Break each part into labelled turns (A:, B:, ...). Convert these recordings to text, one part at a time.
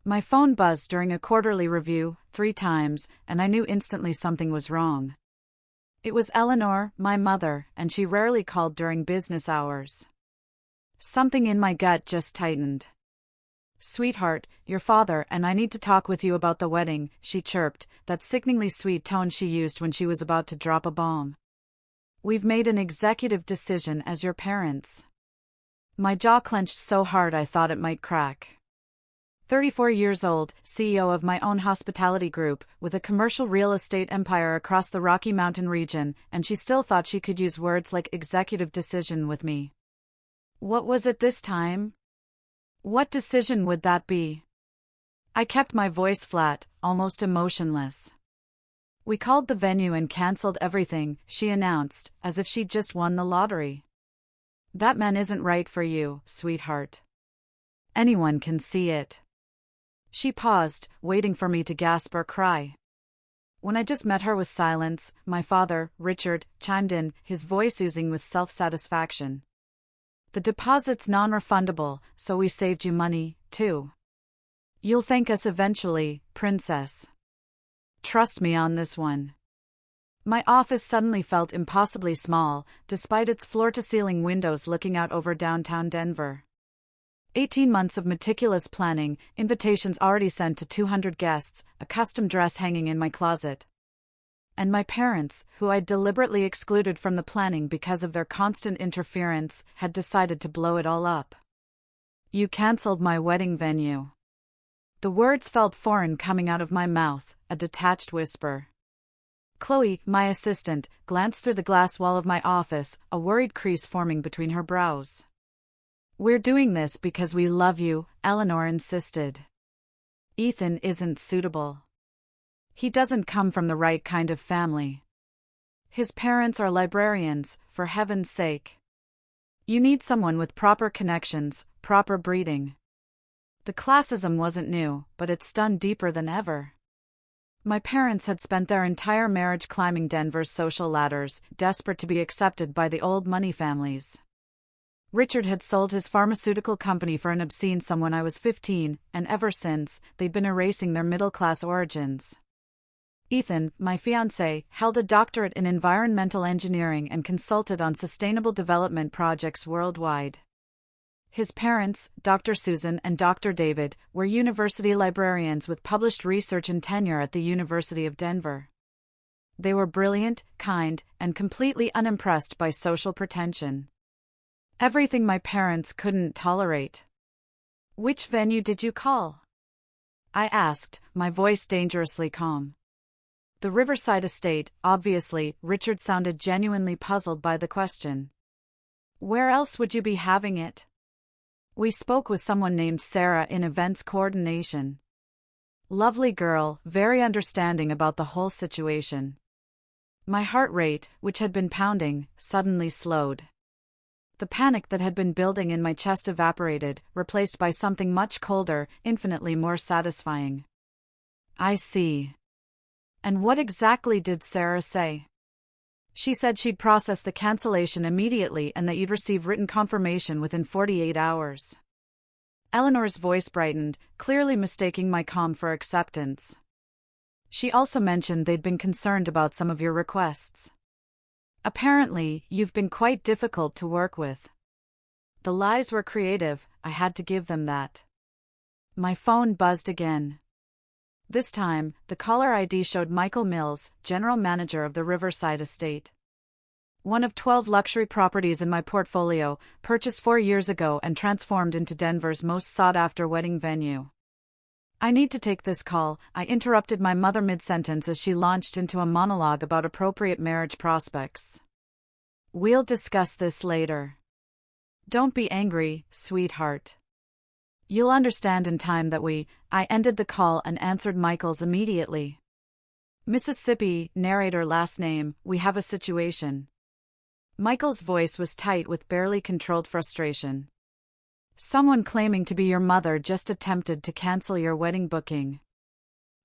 A: My phone buzzed during a quarterly review, 3 times, and I knew instantly something was wrong. It was Eleanor, my mother, and she rarely called during business hours. Something in my gut just tightened. "Sweetheart, your father and I need to talk with you about the wedding," she chirped, that sickeningly sweet tone she used when she was about to drop a bomb. "We've made an executive decision as your parents." My jaw clenched so hard I thought it might crack. 34 years old, CEO of my own hospitality group, with a commercial real estate empire across the Rocky Mountain region, and she still thought she could use words like executive decision with me. What was it this time? What decision would that be? I kept my voice flat, almost emotionless. "We called the venue and cancelled everything," she announced, as if she'd just won the lottery. "That man isn't right for you, sweetheart. Anyone can see it." She paused, waiting for me to gasp or cry. When I just met her with silence, my father, Richard, chimed in, his voice oozing with self-satisfaction. "The deposit's non-refundable, so we saved you money, too. You'll thank us eventually, princess. Trust me on this one." My office suddenly felt impossibly small, despite its floor-to-ceiling windows looking out over downtown Denver. 18 months of meticulous planning, invitations already sent to 200 guests, a custom dress hanging in my closet. And my parents, who I'd deliberately excluded from the planning because of their constant interference, had decided to blow it all up. "You cancelled my wedding venue." The words felt foreign coming out of my mouth, a detached whisper. Chloe, my assistant, glanced through the glass wall of my office, a worried crease forming between her brows. "We're doing this because we love you," Eleanor insisted. "Ethan isn't suitable. He doesn't come from the right kind of family. His parents are librarians, for heaven's sake. You need someone with proper connections, proper breeding." The classism wasn't new, but it stung deeper than ever. My parents had spent their entire marriage climbing Denver's social ladders, desperate to be accepted by the old money families. Richard had sold his pharmaceutical company for an obscene sum when I was 15, and ever since, they'd been erasing their middle-class origins. Ethan, my fiancé, held a doctorate in environmental engineering and consulted on sustainable development projects worldwide. His parents, Dr. Susan and Dr. David, were university librarians with published research and tenure at the University of Denver. They were brilliant, kind, and completely unimpressed by social pretension. Everything my parents couldn't tolerate. "Which venue did you call?" I asked, my voice dangerously calm. "The Riverside Estate," obviously. Richard sounded genuinely puzzled by the question. "Where else would you be having it?" "We spoke with someone named Sarah in events coordination. Lovely girl, very understanding about the whole situation." My heart rate, which had been pounding, suddenly slowed. The panic that had been building in my chest evaporated, replaced by something much colder, infinitely more satisfying. "I see. And what exactly did Sarah say?" "She said she'd process the cancellation immediately and that you'd receive written confirmation within 48 hours. Eleanor's voice brightened, clearly mistaking my calm for acceptance. "She also mentioned they'd been concerned about some of your requests. Apparently, you've been quite difficult to work with." The lies were creative, I had to give them that. My phone buzzed again. This time, the caller ID showed Michael Mills, general manager of the Riverside Estate. One of 12 luxury properties in my portfolio, purchased 4 years ago and transformed into Denver's most sought-after wedding venue. "I need to take this call," I interrupted my mother mid-sentence as she launched into a monologue about appropriate marriage prospects. "We'll discuss this later. Don't be angry, sweetheart. You'll understand in time that I ended the call and answered Michael's immediately. "Mississippi, narrator last name, we have a situation." Michael's voice was tight with barely controlled frustration. "Someone claiming to be your mother just attempted to cancel your wedding booking.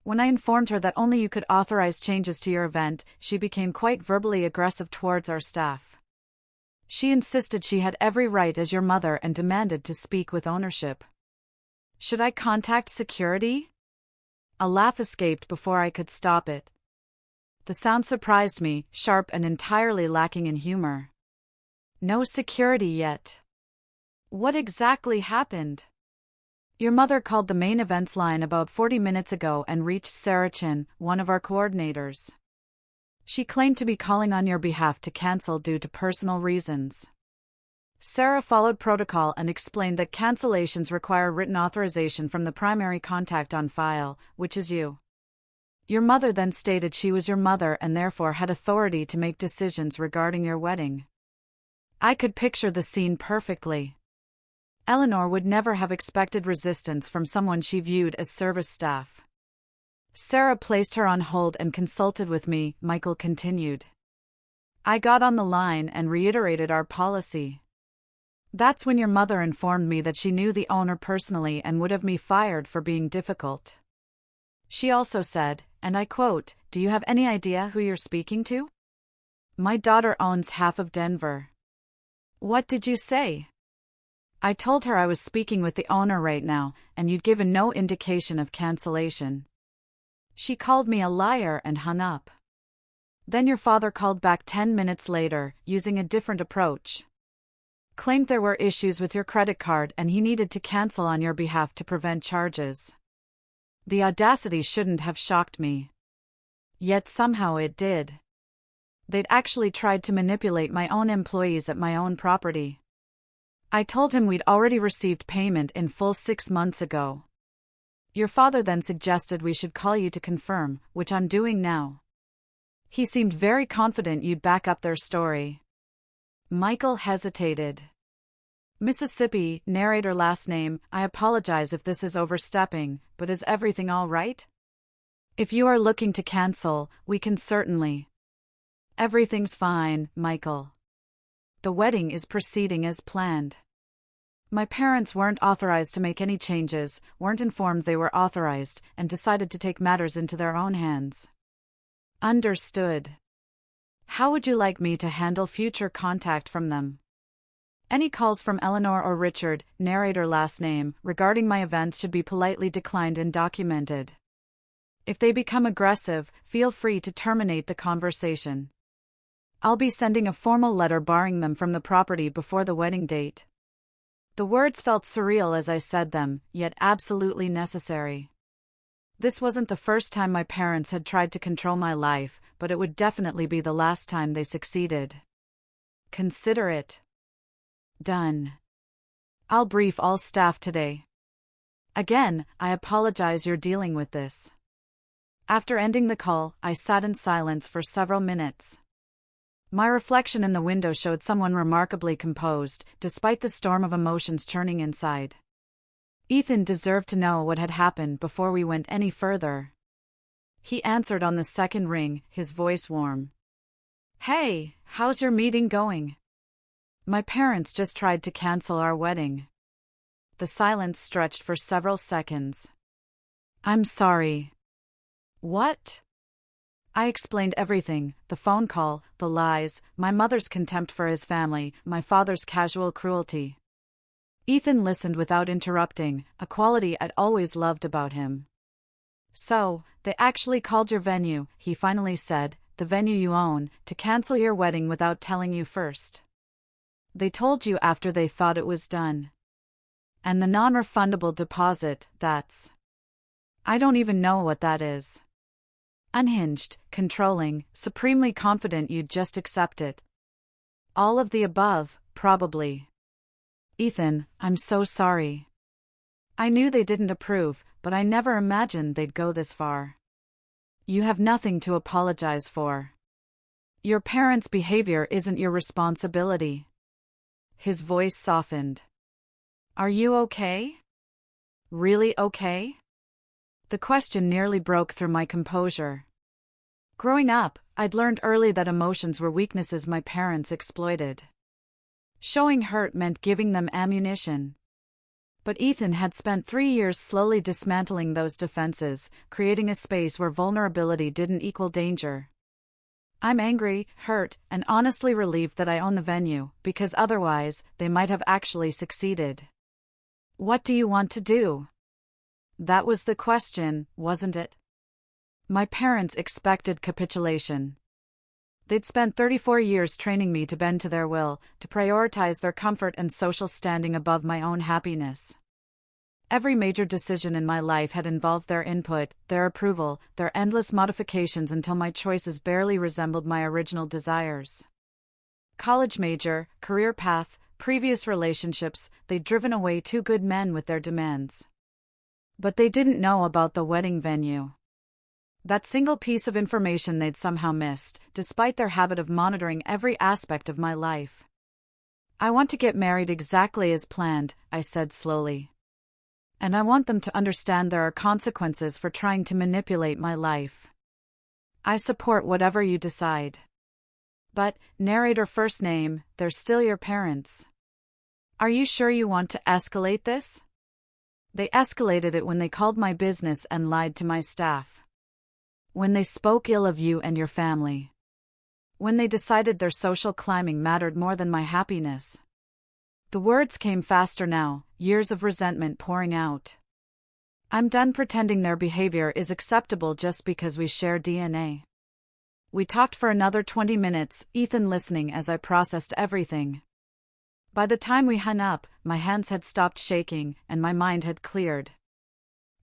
A: When I informed her that only you could authorize changes to your event, she became quite verbally aggressive towards our staff. She insisted she had every right as your mother and demanded to speak with ownership. Should I contact security? A laugh escaped before I could stop it. The sound surprised me, sharp and entirely lacking in humor. No security yet. What exactly happened? Your mother called the main events line about 40 minutes ago and reached Sarah Chin, one of our coordinators. She claimed to be calling on your behalf to cancel due to personal reasons. Sarah followed protocol and explained that cancellations require written authorization from the primary contact on file, which is you. Your mother then stated she was your mother and therefore had authority to make decisions regarding your wedding. I could picture the scene perfectly. Eleanor would never have expected resistance from someone she viewed as service staff. Sarah placed her on hold and consulted with me, Michael continued. I got on the line and reiterated our policy. That's when your mother informed me that she knew the owner personally and would have me fired for being difficult. She also said, and I quote, "Do you have any idea who you're speaking to? My daughter owns half of Denver." What did you say? I told her I was speaking with the owner right now, and you'd given no indication of cancellation. She called me a liar and hung up. Then your father called back 10 minutes later, using a different approach. Claimed there were issues with your credit card and he needed to cancel on your behalf to prevent charges. The audacity shouldn't have shocked me. Yet somehow it did. They'd actually tried to manipulate my own employees at my own property. I told him we'd already received payment in full 6 months ago. Your father then suggested we should call you to confirm, which I'm doing now. He seemed very confident you'd back up their story. Michael hesitated. Mississippi, narrator last name, I apologize if this is overstepping, but is everything all right? If you are looking to cancel, we can certainly. Everything's fine, Michael. The wedding is proceeding as planned. My parents weren't authorized to make any changes, weren't informed they were authorized, and decided to take matters into their own hands. Understood. How would you like me to handle future contact from them? Any calls from Eleanor or Richard, narrator last name, regarding my events should be politely declined and documented. If they become aggressive, feel free to terminate the conversation. I'll be sending a formal letter barring them from the property before the wedding date. The words felt surreal as I said them, yet absolutely necessary. This wasn't the first time my parents had tried to control my life, but it would definitely be the last time they succeeded. Consider it done. I'll brief all staff today. Again, I apologize you're dealing with this. After ending the call, I sat in silence for several minutes. My reflection in the window showed someone remarkably composed, despite the storm of emotions churning inside. Ethan deserved to know what had happened before we went any further. He answered on the second ring, his voice warm. Hey, how's your meeting going? My parents just tried to cancel our wedding. The silence stretched for several seconds. I'm sorry. What? I explained everything, the phone call, the lies, my mother's contempt for his family, my father's casual cruelty. Ethan listened without interrupting, a quality I'd always loved about him. So, they actually called your venue, he finally said, the venue you own, to cancel your wedding without telling you first. They told you after they thought it was done. And the non-refundable deposit, that's... I don't even know what that is. Unhinged, controlling, supremely confident you'd just accept it. All of the above, probably. Ethan, I'm so sorry. I knew they didn't approve, but I never imagined they'd go this far. You have nothing to apologize for. Your parents' behavior isn't your responsibility. His voice softened. Are you okay? Really okay? The question nearly broke through my composure. Growing up, I'd learned early that emotions were weaknesses my parents exploited. Showing hurt meant giving them ammunition. But Ethan had spent 3 years slowly dismantling those defenses, creating a space where vulnerability didn't equal danger. I'm angry, hurt, and honestly relieved that I own the venue, because otherwise, they might have actually succeeded. What do you want to do? That was the question, wasn't it? My parents expected capitulation. They'd spent 34 years training me to bend to their will, to prioritize their comfort and social standing above my own happiness. Every major decision in my life had involved their input, their approval, their endless modifications until my choices barely resembled my original desires. College major, career path, previous relationships, they'd driven away two good men with their demands. But they didn't know about the wedding venue. That single piece of information they'd somehow missed, despite their habit of monitoring every aspect of my life. I want to get married exactly as planned, I said slowly. And I want them to understand there are consequences for trying to manipulate my life. I support whatever you decide. But, narrator first name, they're still your parents. Are you sure you want to escalate this? They escalated it when they called my business and lied to my staff. When they spoke ill of you and your family. When they decided their social climbing mattered more than my happiness. The words came faster now, years of resentment pouring out. I'm done pretending their behavior is acceptable just because we share DNA. We talked for another 20 minutes, Ethan listening as I processed everything. By the time we hung up, my hands had stopped shaking and my mind had cleared.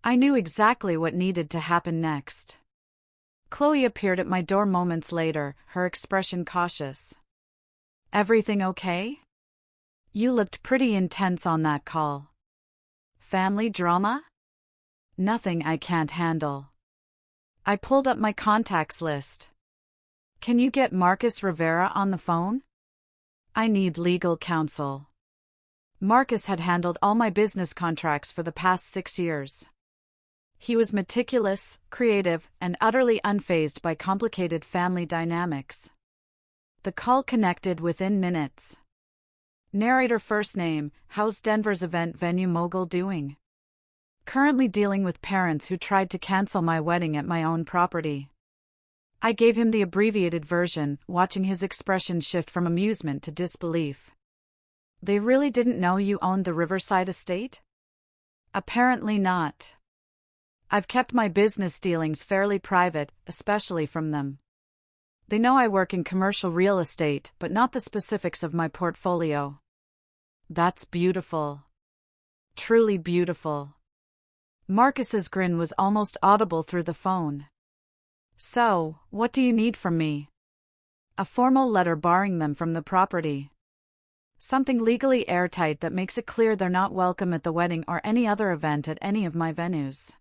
A: I knew exactly what needed to happen next. Chloe appeared at my door moments later, her expression cautious. Everything okay? You looked pretty intense on that call. Family drama? Nothing I can't handle. I pulled up my contacts list. Can you get Marcus Rivera on the phone? I need legal counsel. Marcus had handled all my business contracts for the past 6 years. He was meticulous, creative, and utterly unfazed by complicated family dynamics. The call connected within minutes. Narrator first name, how's Denver's event venue mogul doing? Currently dealing with parents who tried to cancel my wedding at my own property. I gave him the abbreviated version, watching his expression shift from amusement to disbelief. They really didn't know you owned the Riverside estate? Apparently not. I've kept my business dealings fairly private, especially from them. They know I work in commercial real estate, but not the specifics of my portfolio. That's beautiful. Truly beautiful. Marcus's grin was almost audible through the phone. So, what do you need from me? A formal letter barring them from the property. Something legally airtight that makes it clear they're not welcome at the wedding or any other event at any of my venues.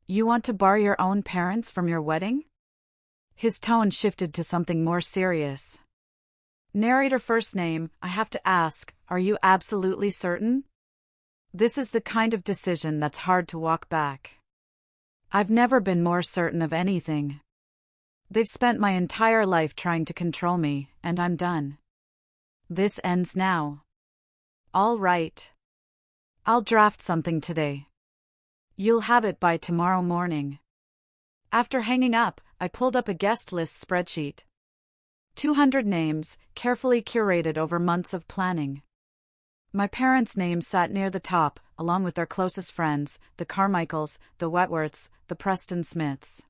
A: You want to bar your own parents from your wedding? His tone shifted to something more serious. Narrator first name, I have to ask, are you absolutely certain? This is the kind of decision that's hard to walk back. I've never been more certain of anything. They've spent my entire life trying to control me, and I'm done. This ends now. All right. I'll draft something today. You'll have it by tomorrow morning. After hanging up, I pulled up a guest list spreadsheet. 200 names, carefully curated over months of planning. My parents' names sat near the top, along with their closest friends, the Carmichaels, the Wetworths, the Preston Smiths.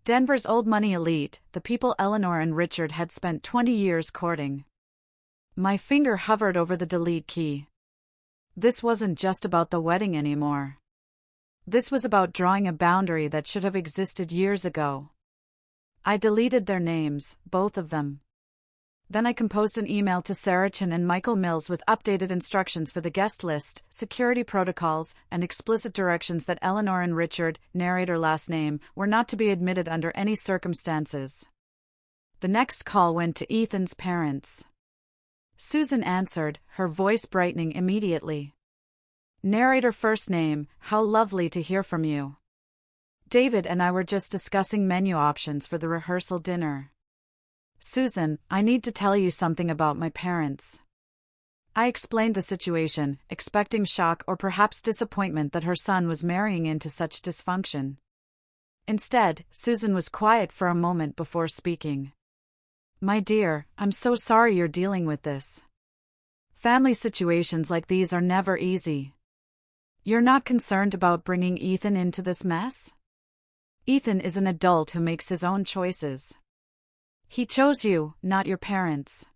A: Denver's old money elite, the people Eleanor and Richard had spent 20 years courting. My finger hovered over the delete key. This wasn't just about the wedding anymore. This was about drawing a boundary that should have existed years ago. I deleted their names, both of them. Then I composed an email to Sarah Chin and Michael Mills with updated instructions for the guest list, security protocols, and explicit directions that Eleanor and Richard, narrator last name, were not to be admitted under any circumstances. The next call went to Ethan's parents. Susan answered, her voice brightening immediately. Narrator first name, how lovely to hear from you. David and I were just discussing menu options for the rehearsal dinner. Susan, I need to tell you something about my parents. I explained the situation, expecting shock or perhaps disappointment that her son was marrying into such dysfunction. Instead, Susan was quiet for a moment before speaking. My dear, I'm so sorry you're dealing with this. Family situations like these are never easy. You're not concerned about bringing Ethan into this mess? Ethan is an adult who makes his own choices. He chose you, not your parents.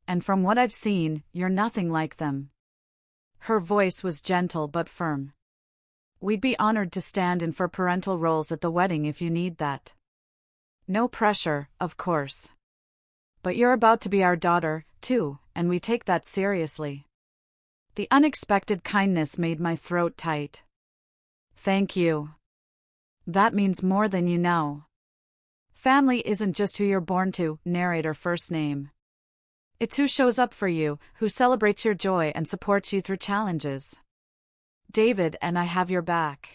A: And from what I've seen, you're nothing like them. Her voice was gentle but firm. We'd be honored to stand in for parental roles at the wedding if you need that. No pressure, of course. But you're about to be our daughter, too, and we take that seriously. The unexpected kindness made my throat tight. Thank you. That means more than you know. Family isn't just who you're born to, narrator first name. It's who shows up for you, who celebrates your joy and supports you through challenges. David and I have your back.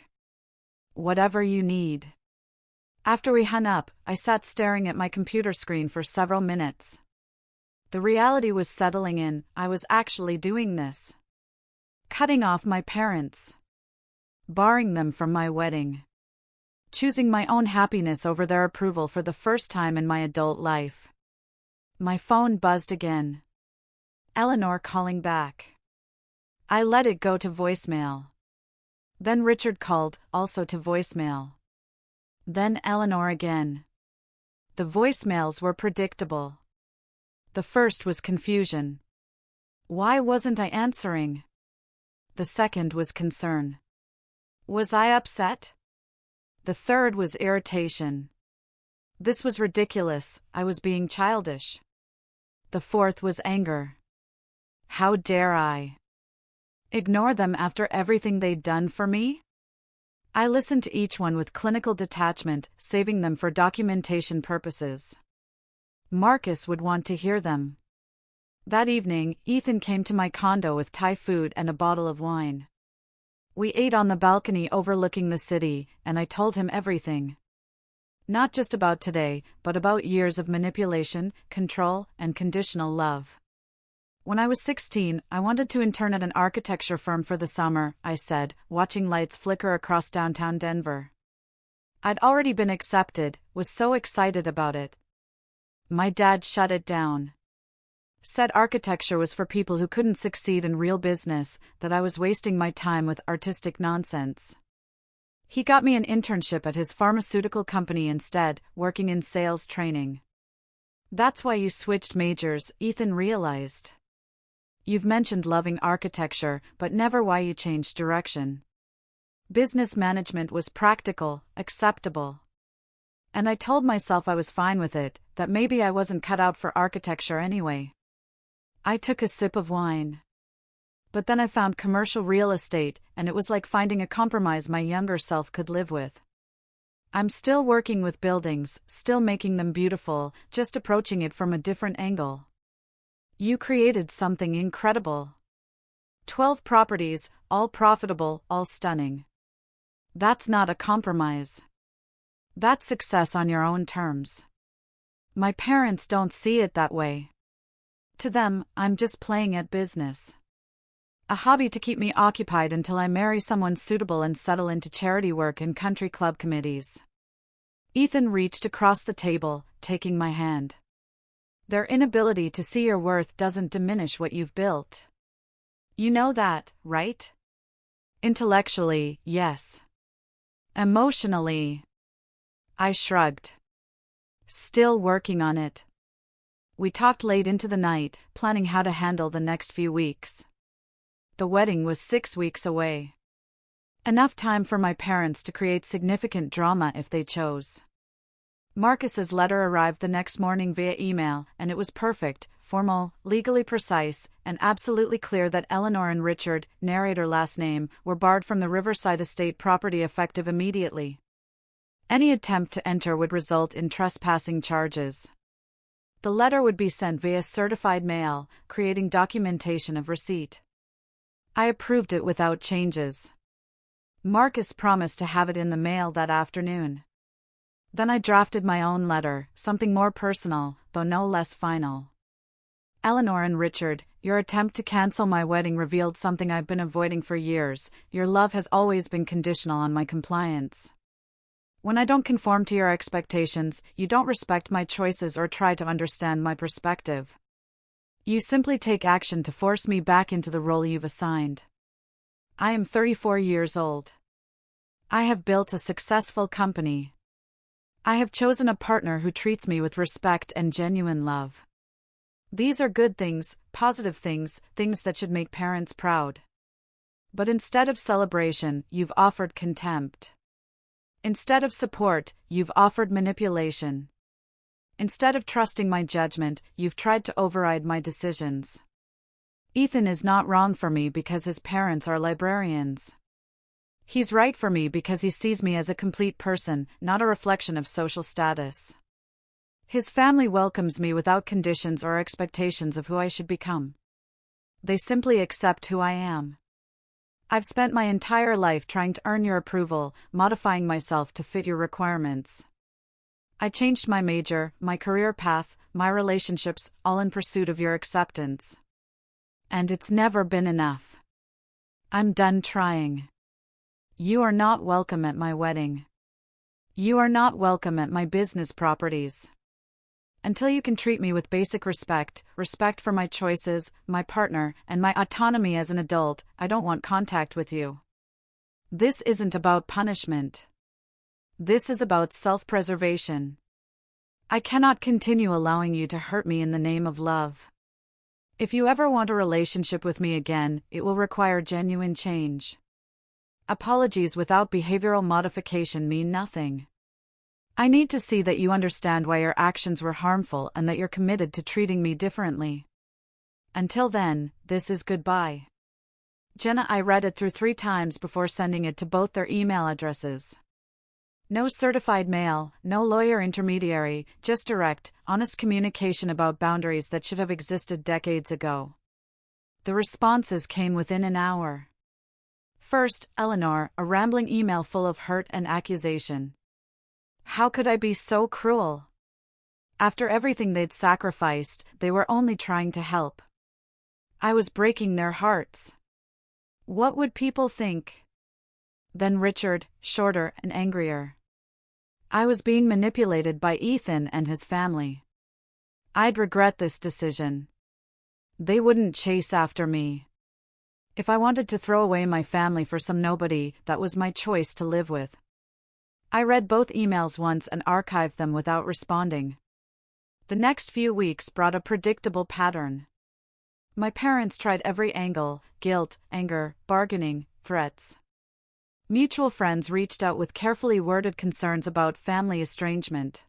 A: Whatever you need. After we hung up, I sat staring at my computer screen for several minutes. The reality was settling in. I was actually doing this. Cutting off my parents. Barring them from my wedding. Choosing my own happiness over their approval for the first time in my adult life. My phone buzzed again. Eleanor calling back. I let it go to voicemail. Then Richard called, also to voicemail. Then Eleanor again. The voicemails were predictable. The first was confusion. Why wasn't I answering? The second was concern. Was I upset? The third was irritation. This was ridiculous, I was being childish. The fourth was anger. How dare I? Ignore them after everything they'd done for me? I listened to each one with clinical detachment, saving them for documentation purposes. Marcus would want to hear them. That evening, Ethan came to my condo with Thai food and a bottle of wine. We ate on the balcony overlooking the city, and I told him everything. Not just about today, but about years of manipulation, control, and conditional love. When I was 16, I wanted to intern at an architecture firm for the summer, I said, watching lights flicker across downtown Denver. I'd already been accepted, was so excited about it. My dad shut it down. Said architecture was for people who couldn't succeed in real business, that I was wasting my time with artistic nonsense. He got me an internship at his pharmaceutical company instead, working in sales training. That's why you switched majors, Ethan realized. You've mentioned loving architecture, but never why you changed direction. Business management was practical, acceptable. And I told myself I was fine with it, that maybe I wasn't cut out for architecture anyway. I took a sip of wine. But then I found commercial real estate, and it was like finding a compromise my younger self could live with. I'm still working with buildings, still making them beautiful, just approaching it from a different angle. You created something incredible. 12 properties, all profitable, all stunning. That's not a compromise. That's success on your own terms. My parents don't see it that way. To them, I'm just playing at business. A hobby to keep me occupied until I marry someone suitable and settle into charity work and country club committees. Ethan reached across the table, taking my hand. Their inability to see your worth doesn't diminish what you've built. You know that, right? Intellectually, yes. Emotionally. I shrugged. Still working on it. We talked late into the night, planning how to handle the next few weeks. The wedding was 6 weeks away. Enough time for my parents to create significant drama if they chose. Marcus's letter arrived the next morning via email, and it was perfect, formal, legally precise, and absolutely clear that Eleanor and Richard, narrator last name, were barred from the Riverside estate property effective immediately. Any attempt to enter would result in trespassing charges. The letter would be sent via certified mail, creating documentation of receipt. I approved it without changes. Marcus promised to have it in the mail that afternoon. Then I drafted my own letter, something more personal, though no less final. Eleanor and Richard, your attempt to cancel my wedding revealed something I've been avoiding for years. Your love has always been conditional on my compliance. When I don't conform to your expectations, you don't respect my choices or try to understand my perspective. You simply take action to force me back into the role you've assigned. I am 34 years old. I have built a successful company. I have chosen a partner who treats me with respect and genuine love. These are good things, positive things, things that should make parents proud. But instead of celebration, you've offered contempt. Instead of support, you've offered manipulation. Instead of trusting my judgment, you've tried to override my decisions. Ethan is not wrong for me because his parents are librarians. He's right for me because he sees me as a complete person, not a reflection of social status. His family welcomes me without conditions or expectations of who I should become. They simply accept who I am. I've spent my entire life trying to earn your approval, modifying myself to fit your requirements. I changed my major, my career path, my relationships, all in pursuit of your acceptance. And it's never been enough. I'm done trying. You are not welcome at my wedding. You are not welcome at my business properties. Until you can treat me with basic respect, respect for my choices, my partner, and my autonomy as an adult, I don't want contact with you. This isn't about punishment. This is about self-preservation. I cannot continue allowing you to hurt me in the name of love. If you ever want a relationship with me again, it will require genuine change. Apologies without behavioral modification mean nothing. I need to see that you understand why your actions were harmful and that you're committed to treating me differently. Until then, this is goodbye. Jenna. I read it through 3 times before sending it to both their email addresses. No certified mail, no lawyer intermediary, just direct, honest communication about boundaries that should have existed decades ago. The responses came within an hour. First, Eleanor, a rambling email full of hurt and accusation. How could I be so cruel? After everything they'd sacrificed, they were only trying to help. I was breaking their hearts. What would people think? Then Richard, shorter and angrier. I was being manipulated by Ethan and his family. I'd regret this decision. They wouldn't chase after me. If I wanted to throw away my family for some nobody, that was my choice to live with. I read both emails once and archived them without responding. The next few weeks brought a predictable pattern. My parents tried every angle: guilt, anger, bargaining, threats. Mutual friends reached out with carefully worded concerns about family estrangement.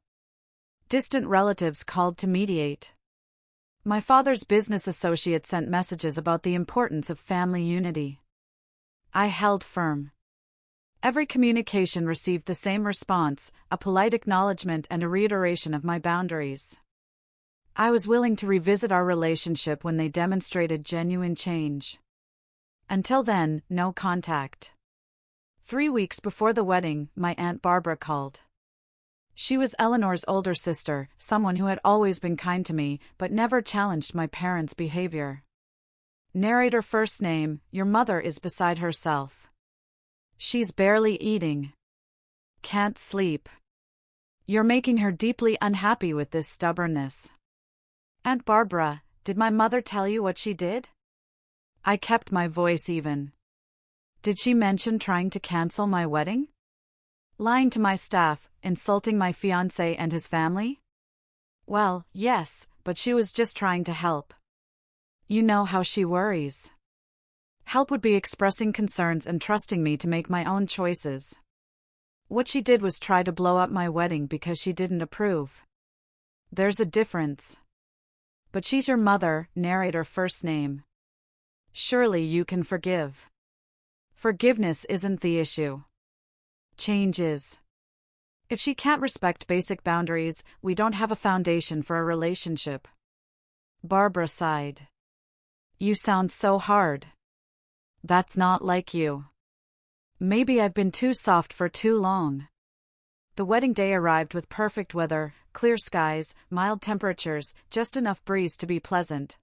A: Distant relatives called to mediate. My father's business associate sent messages about the importance of family unity. I held firm. Every communication received the same response, a polite acknowledgement and a reiteration of my boundaries. I was willing to revisit our relationship when they demonstrated genuine change. Until then, no contact. 3 weeks before the wedding, my Aunt Barbara called. She was Eleanor's older sister, someone who had always been kind to me, but never challenged my parents' behavior. Narrator first name: your mother is beside herself. She's barely eating. Can't sleep. You're making her deeply unhappy with this stubbornness. Aunt Barbara, did my mother tell you what she did? I kept my voice even. Did she mention trying to cancel my wedding? Lying to my staff, insulting my fiancé and his family? Well, yes, but she was just trying to help. You know how she worries. Help would be expressing concerns and trusting me to make my own choices. What she did was try to blow up my wedding because she didn't approve. There's a difference. But she's your mother, narrator first name. Surely you can forgive. Forgiveness isn't the issue. Change is. If she can't respect basic boundaries, we don't have a foundation for a relationship. Barbara sighed. You sound so hard. That's not like you. Maybe I've been too soft for too long. The wedding day arrived with perfect weather, clear skies, mild temperatures, just enough breeze to be pleasant.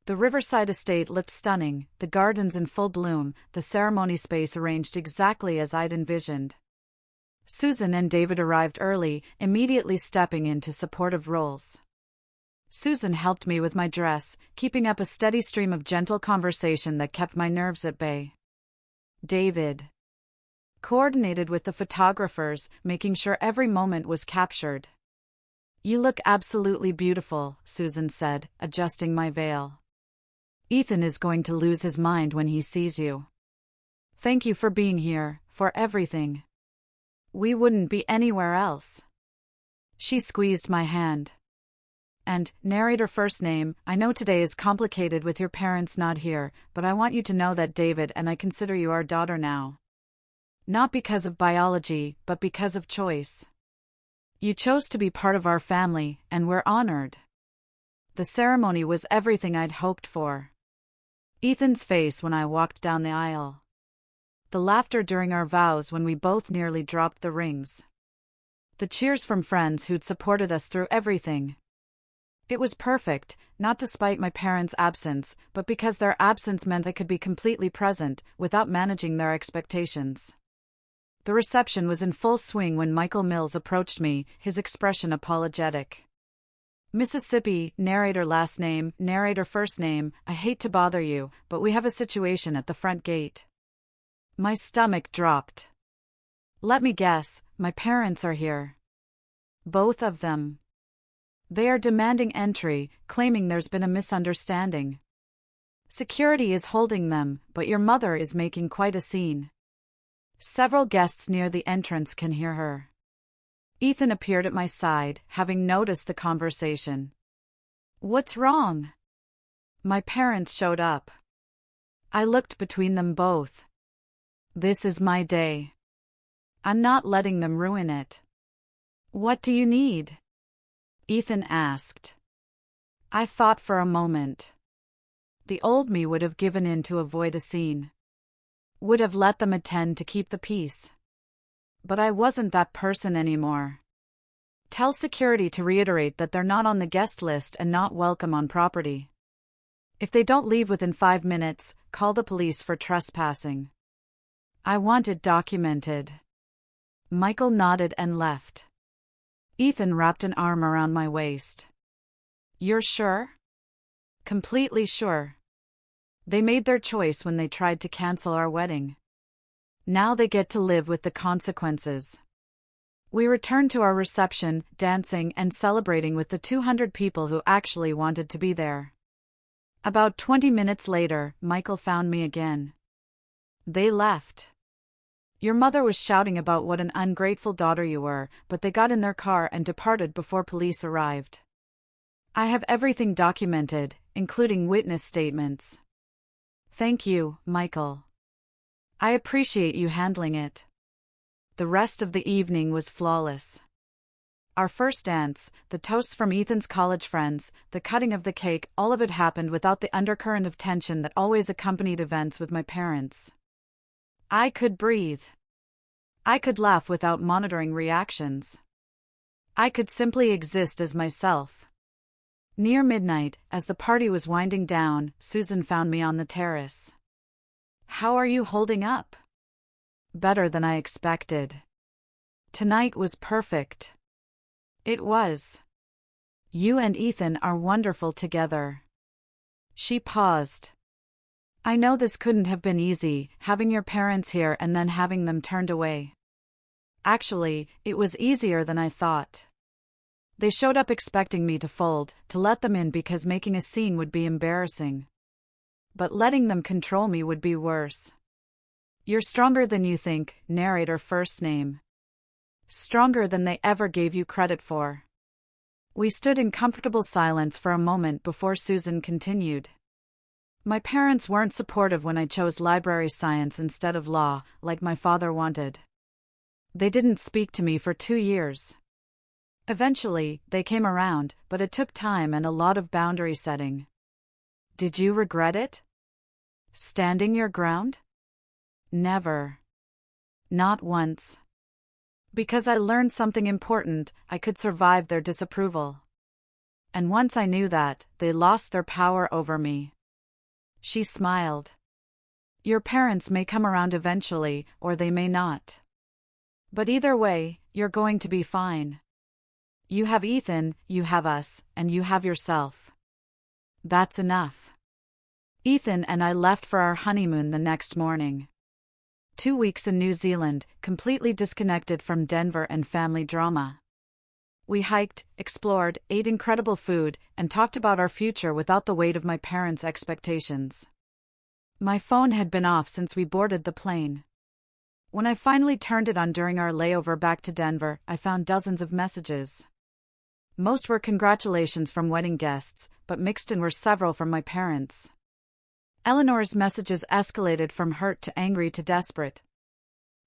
A: The riverside estate looked stunning, the gardens in full bloom, the ceremony space arranged exactly as I'd envisioned. Susan and David arrived early, immediately stepping into supportive roles. Susan helped me with my dress, keeping up a steady stream of gentle conversation that kept my nerves at bay. David coordinated with the photographers, making sure every moment was captured. You look absolutely beautiful, Susan said, adjusting my veil. Ethan is going to lose his mind when he sees you. Thank you for being here, for everything. We wouldn't be anywhere else. She squeezed my hand. And, narrator first name, I know today is complicated with your parents not here, but I want you to know that David and I consider you our daughter now. Not because of biology, but because of choice. You chose to be part of our family, and we're honored. The ceremony was everything I'd hoped for. Ethan's face when I walked down the aisle. The laughter during our vows when we both nearly dropped the rings. The cheers from friends who'd supported us through everything. It was perfect, not despite my parents' absence, but because their absence meant I could be completely present, without managing their expectations. The reception was in full swing when Michael Mills approached me, his expression apologetic. Mississippi, narrator last name, narrator first name, I hate to bother you, but we have a situation at the front gate. My stomach dropped. Let me guess, my parents are here. Both of them. They are demanding entry, claiming there's been a misunderstanding. Security is holding them, but your mother is making quite a scene. Several guests near the entrance can hear her. Ethan appeared at my side, having noticed the conversation. What's wrong? My parents showed up. I looked between them both. This is my day. I'm not letting them ruin it. What do you need? Ethan asked. I thought for a moment. The old me would have given in to avoid a scene. Would have let them attend to keep the peace. But I wasn't that person anymore. Tell security to reiterate that they're not on the guest list and not welcome on property. If they don't leave within 5 minutes, call the police for trespassing. I want it documented. Michael nodded and left. Ethan wrapped an arm around my waist. You're sure? Completely sure. They made their choice when they tried to cancel our wedding. Now they get to live with the consequences. We returned to our reception, dancing and celebrating with the 200 people who actually wanted to be there. About 20 minutes later, Michael found me again. They left. Your mother was shouting about what an ungrateful daughter you were, but they got in their car and departed before police arrived. I have everything documented, including witness statements. Thank you, Michael. I appreciate you handling it. The rest of the evening was flawless. Our first dance, the toasts from Ethan's college friends, the cutting of the cake, all of it happened without the undercurrent of tension that always accompanied events with my parents. I could breathe. I could laugh without monitoring reactions. I could simply exist as myself. Near midnight, as the party was winding down, Susan found me on the terrace. How are you holding up? Better than I expected. Tonight was perfect. It was. You and Ethan are wonderful together. She paused. I know this couldn't have been easy, having your parents here and then having them turned away. Actually, it was easier than I thought. They showed up expecting me to fold, to let them in because making a scene would be embarrassing. But letting them control me would be worse. You're stronger than you think, narrator first name. Stronger than they ever gave you credit for. We stood in comfortable silence for a moment before Susan continued. My parents weren't supportive when I chose library science instead of law, like my father wanted. They didn't speak to me for 2 years. Eventually, they came around, but it took time and a lot of boundary setting. Did you regret it? Standing your ground? Never. Not once. Because I learned something important, I could survive their disapproval. And once I knew that, they lost their power over me. She smiled. Your parents may come around eventually, or they may not. But either way, you're going to be fine. You have Ethan, you have us, and you have yourself. That's enough. Ethan and I left for our honeymoon the next morning. 2 weeks in New Zealand, completely disconnected from Denver and family drama. We hiked, explored, ate incredible food, and talked about our future without the weight of my parents' expectations. My phone had been off since we boarded the plane. When I finally turned it on during our layover back to Denver, I found dozens of messages. Most were congratulations from wedding guests, but mixed in were several from my parents. Eleanor's messages escalated from hurt to angry to desperate.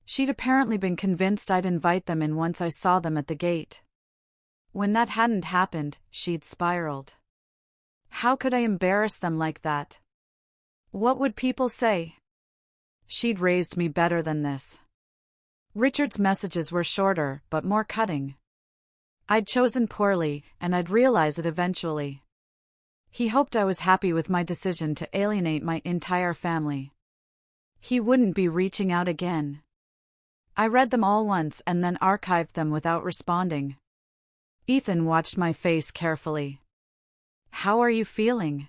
A: She'd apparently been convinced I'd invite them in once I saw them at the gate. When that hadn't happened, she'd spiraled. How could I embarrass them like that? What would people say? She'd raised me better than this. Richard's messages were shorter, but more cutting. I'd chosen poorly, and I'd realize it eventually. He hoped I was happy with my decision to alienate my entire family. He wouldn't be reaching out again. I read them all once and then archived them without responding. Ethan watched my face carefully. "How are you feeling?"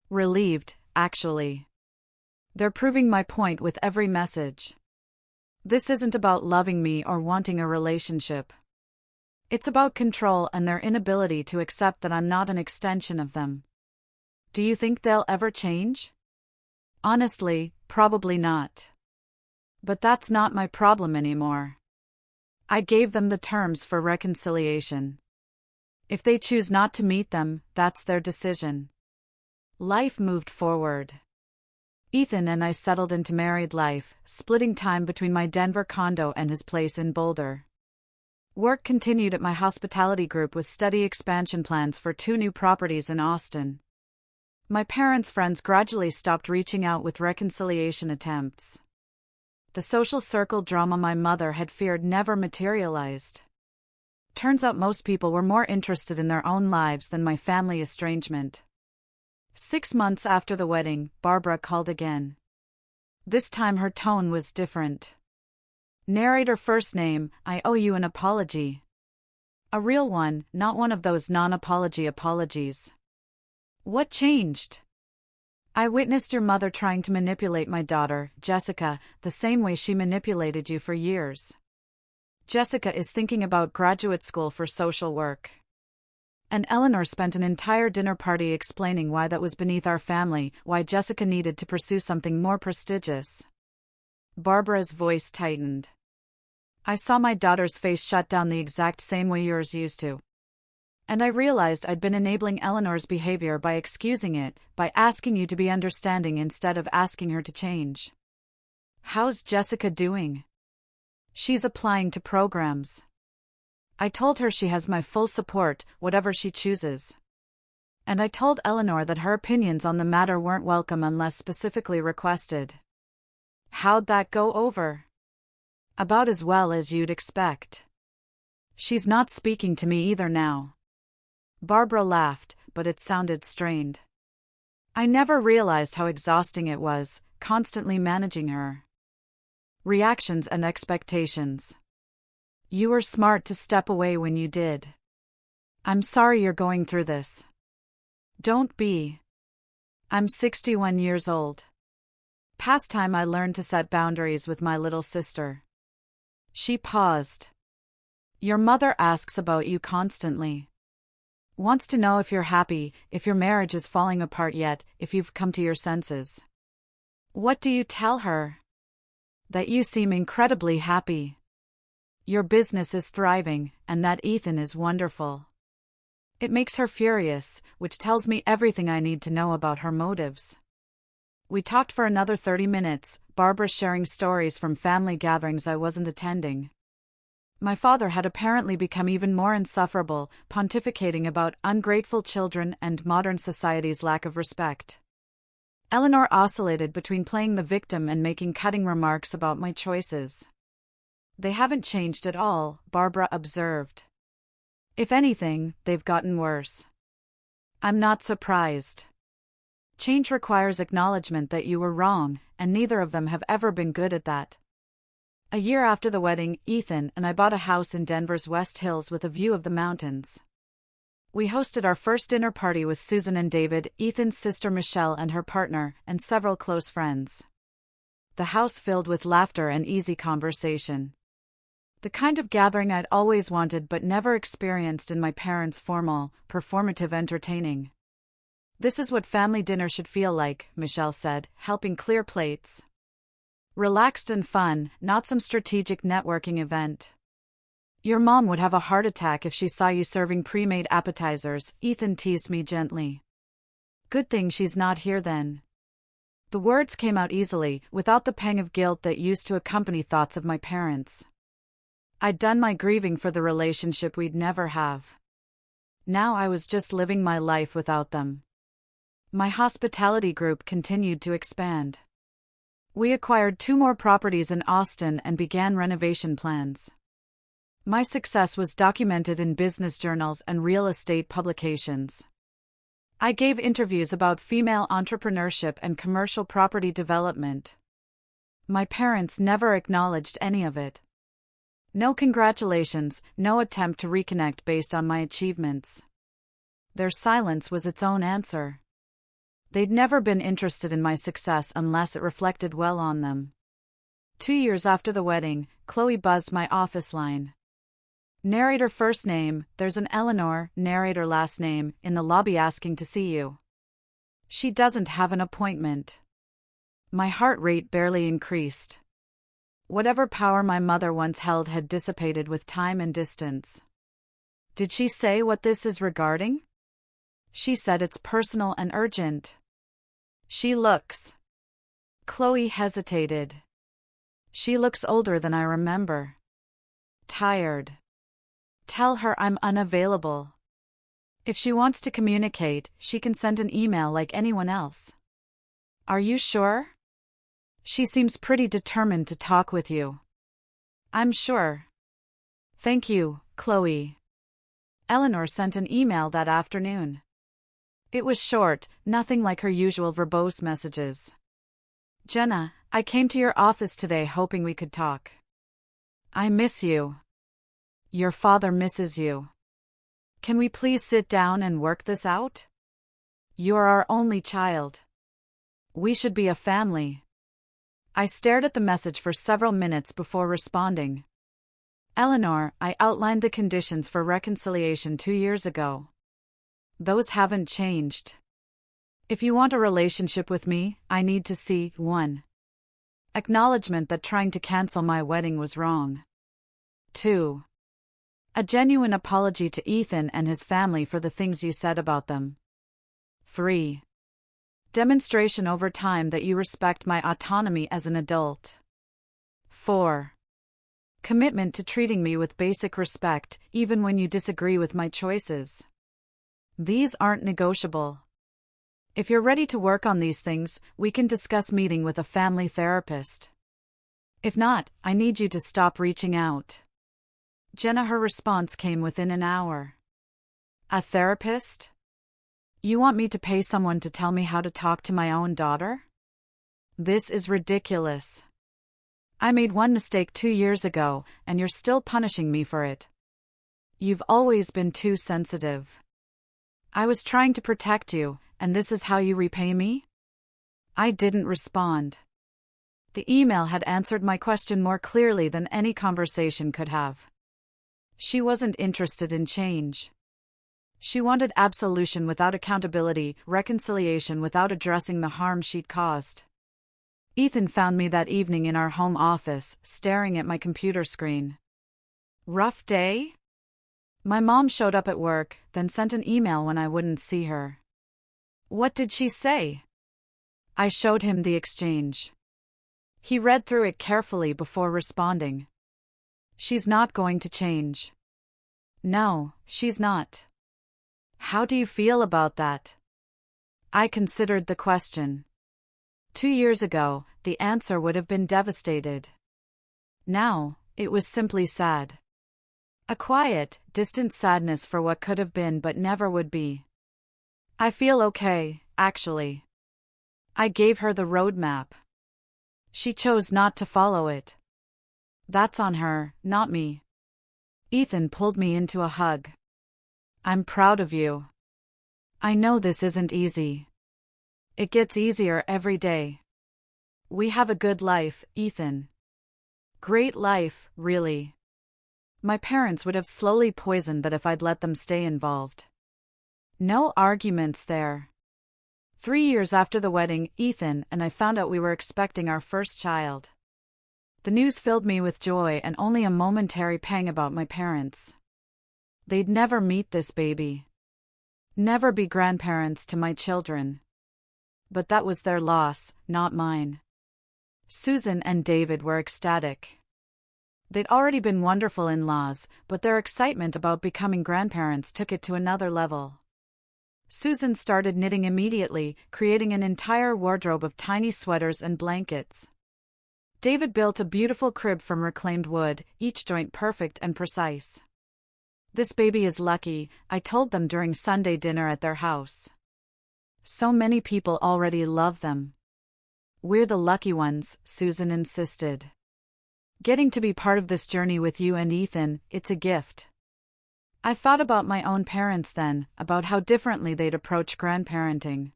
A: "Relieved, actually. They're proving my point with every message. This isn't about loving me or wanting a relationship. It's about control and their inability to accept that I'm not an extension of them. Do you think they'll ever change? Honestly, probably not. But that's not my problem anymore. I gave them the terms for reconciliation. If they choose not to meet them, that's their decision." Life moved forward. Ethan and I settled into married life, splitting time between my Denver condo and his place in Boulder. Work continued at my hospitality group with steady expansion plans for 2 new properties in Austin. My parents' friends gradually stopped reaching out with reconciliation attempts. The social circle drama my mother had feared never materialized. Turns out most people were more interested in their own lives than my family estrangement. 6 months after the wedding, Barbara called again. This time her tone was different. "Narrate her first name, I owe you an apology. A real one, not one of those non-apology apologies." "What changed?" "I witnessed your mother trying to manipulate my daughter, Jessica, the same way she manipulated you for years. Jessica is thinking about graduate school for social work." And Eleanor spent an entire dinner party explaining why that was beneath our family, why Jessica needed to pursue something more prestigious. Barbara's voice tightened. "I saw my daughter's face shut down the exact same way yours used to. And I realized I'd been enabling Eleanor's behavior by excusing it, by asking you to be understanding instead of asking her to change." "How's Jessica doing?" "She's applying to programs. I told her she has my full support, whatever she chooses. And I told Eleanor that her opinions on the matter weren't welcome unless specifically requested." "How'd that go over?" "About as well as you'd expect. She's not speaking to me either now." Barbara laughed, but it sounded strained. I never realized how exhausting it was, constantly managing her reactions and expectations. "You were smart to step away when you did. I'm sorry you're going through this." "Don't be. I'm 61 years old. Past time I learned to set boundaries with my little sister." She paused. "Your mother asks about you constantly. Wants to know if you're happy, if your marriage is falling apart yet, if you've come to your senses." "What do you tell her?" "That you seem incredibly happy. Your business is thriving, and that Ethan is wonderful." It makes her furious, which tells me everything I need to know about her motives. We talked for another 30 minutes, Barbara sharing stories from family gatherings I wasn't attending. My father had apparently become even more insufferable, pontificating about ungrateful children and modern society's lack of respect. Eleanor oscillated between playing the victim and making cutting remarks about my choices. "They haven't changed at all," Barbara observed. "If anything, they've gotten worse." "I'm not surprised. Change requires acknowledgement that you were wrong, and neither of them have ever been good at that." A year after the wedding, Ethan and I bought a house in Denver's West Hills with a view of the mountains. We hosted our first dinner party with Susan and David, Ethan's sister Michelle and her partner, and several close friends. the house filled with laughter and easy conversation. The kind of gathering I'd always wanted but never experienced in my parents' formal, performative entertaining. "This is what family dinner should feel like," Michelle said, helping clear plates. "Relaxed and fun, not some strategic networking event." "Your mom would have a heart attack if she saw you serving pre-made appetizers," Ethan teased me gently. "Good thing she's not here then." The words came out easily, without the pang of guilt that used to accompany thoughts of my parents. I'd done my grieving for the relationship we'd never have. Now I was just living my life without them. My hospitality group continued to expand. We acquired 2 more properties in Austin and began renovation plans. My success was documented in business journals and real estate publications. I gave interviews about female entrepreneurship and commercial property development. My parents never acknowledged any of it. No congratulations, no attempt to reconnect based on my achievements. Their silence was its own answer. They'd never been interested in my success unless it reflected well on them. 2 years after the wedding, Chloe buzzed my office line. "Narrator first name, there's an Eleanor, narrator last name, in the lobby asking to see you. She doesn't have an appointment." My heart rate barely increased. Whatever power my mother once held had dissipated with time and distance. "Did she say what this is regarding?" "She said it's personal and urgent." "She looks..." Chloe hesitated. "She looks older than I remember. Tired. Tell her I'm unavailable. If she wants to communicate, she can send an email like anyone else." "Are you sure?" "She seems pretty determined to talk with you." "I'm sure." "Thank you, Chloe." Eleanor sent an email that afternoon. It was short, nothing like her usual verbose messages. "Jenna, I came to your office today hoping we could talk. I miss you. Your father misses you. Can we please sit down and work this out? You're our only child. We should be a family." I stared at the message for several minutes before responding. "Eleanor, I outlined the conditions for reconciliation 2 years ago. Those haven't changed. If you want a relationship with me, I need to see 1. Acknowledgement that trying to cancel my wedding was wrong. 2. A genuine apology to Ethan and his family for the things you said about them. 3. Demonstration over time that you respect my autonomy as an adult. 4. Commitment to treating me with basic respect, even when you disagree with my choices. These aren't negotiable. If you're ready to work on these things, we can discuss meeting with a family therapist. If not, I need you to stop reaching out." Jenna, her response came within an hour. "A therapist? You want me to pay someone to tell me how to talk to my own daughter? This is ridiculous. I made one mistake 2 years ago, and you're still punishing me for it. You've always been too sensitive. I was trying to protect you, and this is how you repay me?" I didn't respond. The email had answered my question more clearly than any conversation could have. She wasn't interested in change. She wanted absolution without accountability, reconciliation without addressing the harm she'd caused. Ethan found me that evening in our home office, staring at my computer screen. "Rough day?" My mom showed up at work, then sent an email when I wouldn't see her. "What did she say?" I showed him the exchange. He read through it carefully before responding. "She's not going to change." "No, she's not." "How do you feel about that?" I considered the question. 2 years ago, the answer would have been devastated. Now, it was simply sad. A quiet, distant sadness for what could have been but never would be. "I feel okay, actually." I gave her the roadmap. She chose not to follow it. That's on her, not me. Ethan pulled me into a hug. "I'm proud of you. I know this isn't easy. It gets easier every day. We have a good life, Ethan. Great life, really. My parents would have slowly poisoned that if I'd let them stay involved. No arguments there. 3 years after the wedding, Ethan and I found out we were expecting our first child. The news filled me with joy and only a momentary pang about my parents. They'd never meet this baby. Never be grandparents to my children. But that was their loss, not mine. Susan and David were ecstatic. They'd already been wonderful in-laws, but their excitement about becoming grandparents took it to another level. Susan started knitting immediately, creating an entire wardrobe of tiny sweaters and blankets. David built a beautiful crib from reclaimed wood, each joint perfect and precise. This baby is lucky, I told them during Sunday dinner at their house. So many people already love them. We're the lucky ones, Susan insisted. Getting to be part of this journey with you and Ethan, it's a gift. I thought about my own parents then, about how differently they'd approach grandparenting.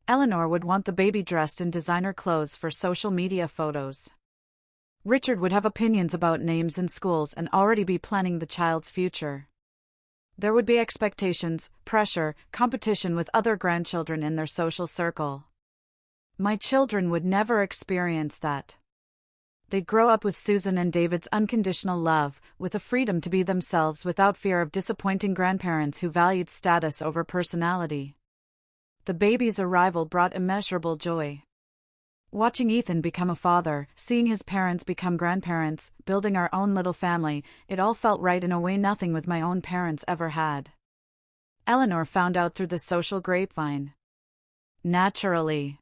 A: Eleanor would want the baby dressed in designer clothes for social media photos. Richard would have opinions about names in schools and already be planning the child's future. There would be expectations, pressure, competition with other grandchildren in their social circle. My children would never experience that. They'd grow up with Susan and David's unconditional love, with the freedom to be themselves without fear of disappointing grandparents who valued status over personality. The baby's arrival brought immeasurable joy. Watching Ethan become a father, seeing his parents become grandparents, building our own little family, it all felt right in a way nothing with my own parents ever had. Eleanor found out through the social grapevine. Naturally.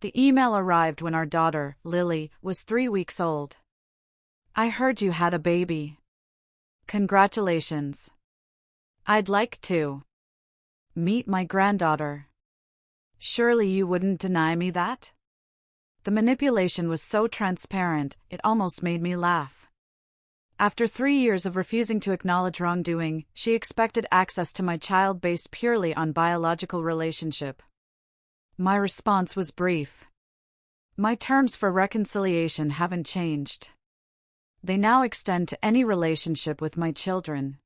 A: The email arrived when our daughter, Lily, was 3 weeks old. I heard you had a baby. Congratulations. I'd like to meet my granddaughter. Surely you wouldn't deny me that? The manipulation was so transparent, it almost made me laugh. After 3 years of refusing to acknowledge wrongdoing, she expected access to my child based purely on biological relationship. My response was brief. My terms for reconciliation haven't changed. They now extend to any relationship with my children.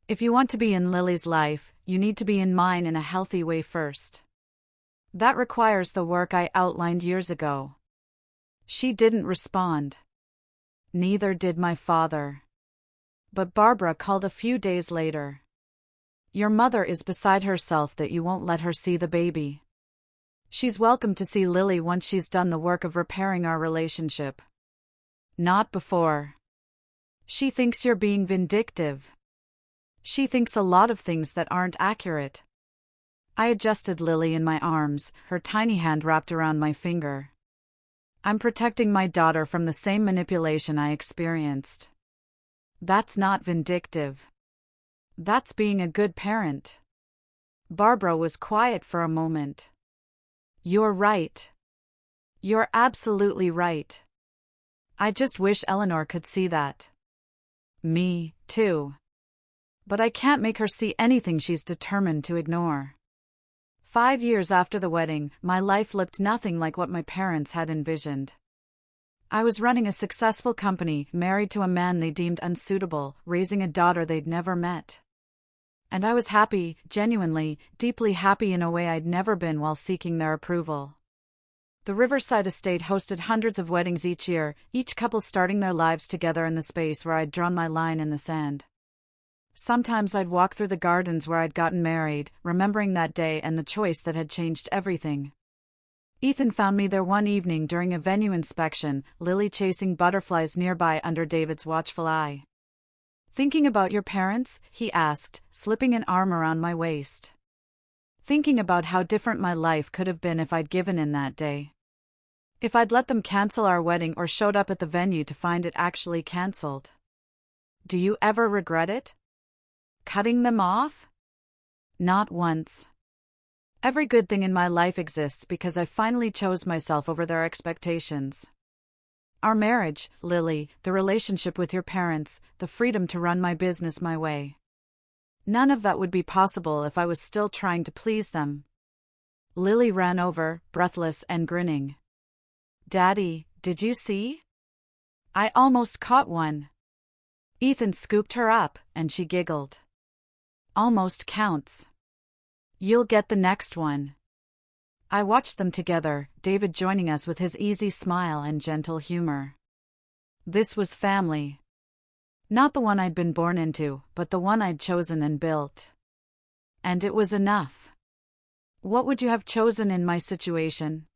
A: If you want to be in Lily's life, you need to be in mine in a healthy way first. That requires the work I outlined years ago. She didn't respond. Neither did my father. But Barbara called a few days later. Your mother is beside herself that you won't let her see the baby. She's welcome to see Lily once she's done the work of repairing our relationship. Not before. She thinks you're being vindictive. She thinks a lot of things that aren't accurate. I adjusted Lily in my arms, her tiny hand wrapped around my finger. I'm protecting my daughter from the same manipulation I experienced. That's not vindictive. That's being a good parent. Barbara was quiet for a moment. You're right. You're absolutely right. I just wish Eleanor could see that. Me, too. But I can't make her see anything she's determined to ignore. 5 years after the wedding, my life looked nothing like what my parents had envisioned. I was running a successful company, married to a man they deemed unsuitable, raising a daughter they'd never met. And I was happy, genuinely, deeply happy in a way I'd never been while seeking their approval. The Riverside estate hosted hundreds of weddings each year, each couple starting their lives together in the space where I'd drawn my line in the sand. Sometimes I'd walk through the gardens where I'd gotten married, remembering that day and the choice that had changed everything. Ethan found me there one evening during a venue inspection, Lily chasing butterflies nearby under David's watchful eye. Thinking about your parents? He asked, slipping an arm around my waist. Thinking about how different my life could have been if I'd given in that day. If I'd let them cancel our wedding or showed up at the venue to find it actually cancelled. Do you ever regret it? Cutting them off? Not once. Every good thing in my life exists because I finally chose myself over their expectations. Our marriage, Lily, the relationship with your parents, the freedom to run my business my way. None of that would be possible if I was still trying to please them. Lily ran over, breathless and grinning. Daddy, did you see? I almost caught one. Ethan scooped her up, and she giggled. Almost counts. You'll get the next one. I watched them together, David joining us with his easy smile and gentle humor. This was family. Not the one I'd been born into, but the one I'd chosen and built. And it was enough. What would you have chosen in my situation?